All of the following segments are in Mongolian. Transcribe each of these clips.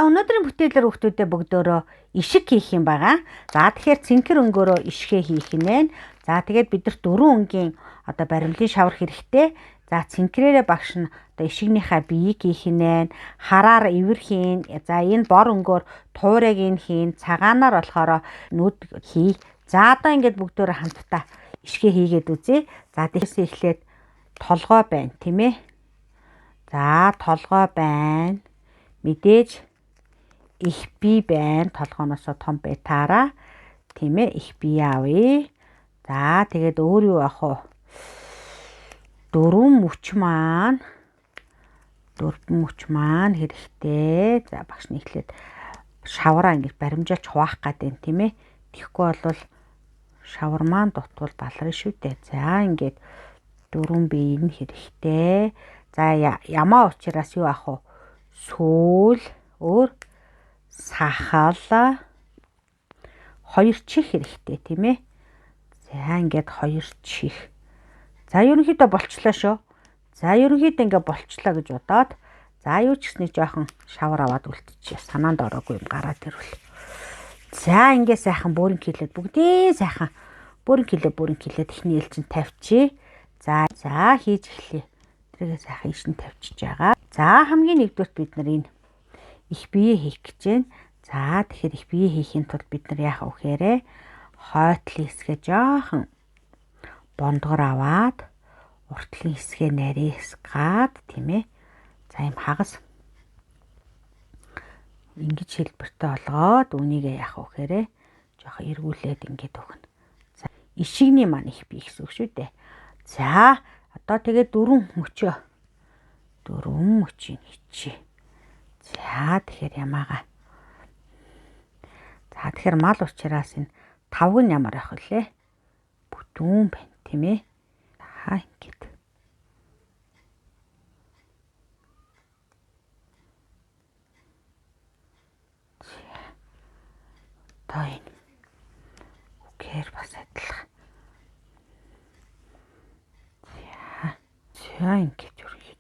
Өнөөдрийн бүтээлээр хүүхдүүдэд бүгдөө ишиг хийх юм байгаа. За тэгэхээр цэнхэр өнгөөрөө ишгээ хийх нэ. За тэгээд бид нар 4 өнгийн одоо баримлын шавар хэрэгтэй. За цэнхрээрээ багш нь одоо ишигнийхаа биеийг хийх нэ. Хараар ивэр хийн. За энэ бор өнгөөр туурайг нь хийн. Цагаанаар болохоор нүд хий. За одоо ингээд бүгдөө хамтдаа ишгээ хийгээд үзье. За дэхсээ эхлээд толгой байна, тийм ээ. За толгой байна. Мэдээж их бие байна. Толгооноос том байтаараа тийм ээ, их бие авъя. За тэгээд өөр юу авах вэ? Дөрвөн мөч маань хэрэгтэй. За багш нь эхлээд шавраа ингэж баримжуулж хуваах гэдэг тийм ээ. Тэгэхгүй бол шавар маань дутвал баларна шүү дээ. За ингээд дөрвөн бие нь хэрэгтэй. За ямаа учраас юу авах вэ? Сүүл, өөр сахал, 2 чих хэрэгтэй тийм ээ. За ингээд 2 чих. За ерөнхийдөө болчлоо шүү. За ерөнхийдөө ингээд болчлоо гэж бодоод за юу ч гэсний жоохон шавар аваад үлдчихье. Санаанд ороогүй юм гараад ирвэл. За ингээд сайхан бөөрн килээд бүгдээ сайхан бөөрн килээд ихний ээлжинд тавьчих. За хийж эхлэе. Тэргээ сайхан ишин тавьчихж байгаа. За хамгийн нэгдүгürt бид нар энэ их бие хийх гэж байна. За тэгэхээр их бие хийхин тулд бид нар яах вэ гэхээр хойтлын хэсгээ жоохон бондгор аваад уртлын хэсгээ нарийсгаад тийм ээ. За юм хагас ингэж хэлбэртэй олгоод үүнийгээ яах вэ гэхээр жоохон эргүүлээд ингэж өгнө. За ишигний маань их бие гэсэн үг шүү дээ. За одоо тэгээд 4 мөчийг хийчихье. За тэгэхээр ямаага. За тэгэхээр мал учраас энэ 5 нь ямар байх вүлээ? Бүтүүн байна тийм ээ. За ингэж. Одоо энэ үгээр бас адилхан. За ингэж үргэлжлэе.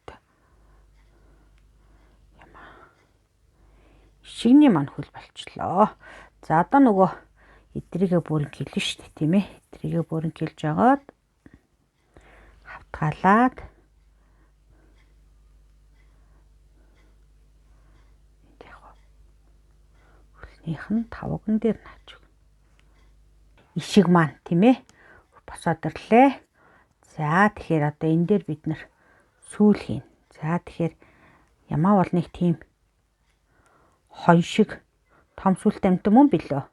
Ишигний маань хөл болчлоо. За одоо нөгөө эдрийгээ бүрэн килэн шүү дээ тийм ээ. Эдрийгээ бүрэн килж жагаад хавтгаалаад энд яг хөлнийх нь тавган дээр нааж өгнө. Ишиг маань тийм ээ. Босоод ирлээ. За тэгэхээр одоо энэ дээр бид нар сүүл хийн. За тэгэхээр ямаа бол нэг тийм хон шиг том сүлтэй амт юм билүү?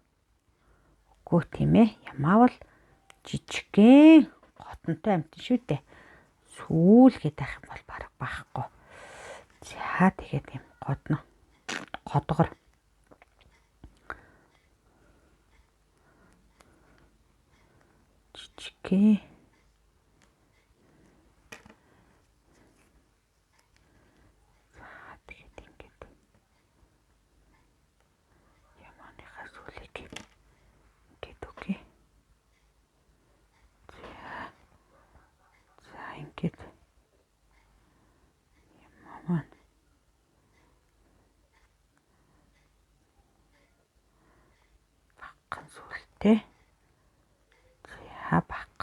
Үгүй тийм ээ. Ямаа бол жижигхэн готонтой амт шүү дээ. Сүүл гэдэг юм бол бараг баахгүй. За тэгээд юм годгор. Жижигхэн.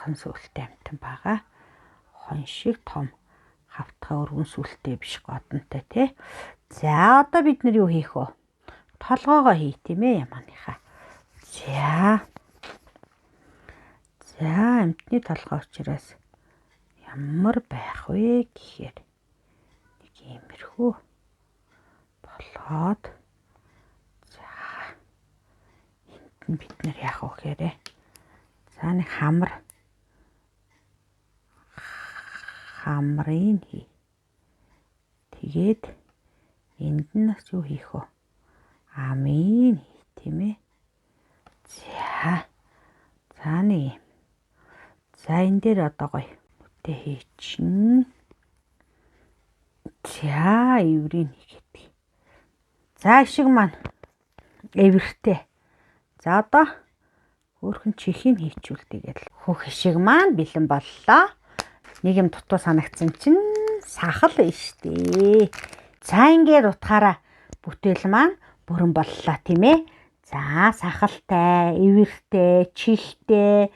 Багхан сүлтэй амтан байгаа. Хон шиг том хавтгай өргөн сүлтэй биш годонтой тий. За одоо бид нар юу хийх вэ? Толгоогоо хий тийм ээ ямааныхаа. За амтны толгой учраас ямар байх вэ гэхээр нэг иймэрхүү болоод за энд нь бид нар яах вэ гэхээр за нэг хамрын хий. Тэгээд энд нь юу хийх вэ? Амийн хий тийм ээ. За нэг. За энэ дээр одоо гоё үтэ хийчихнэ. За эврийн хийгээд. За ишиг маань эвэртэй. За одоо өөрхөн чихийг хийчүүлдэг. Хөх ишиг маань бэлэн боллоо. Нэг юм дутуу санагдсан чинь сахал нь штэ. За ингээд утгаараа бүтээл маань бүрэн боллоо тийм ээ. За сахалтай, эвэртэй, чихтэй,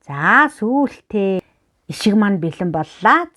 за сүүлтэй ишиг маань бэлэн боллоо.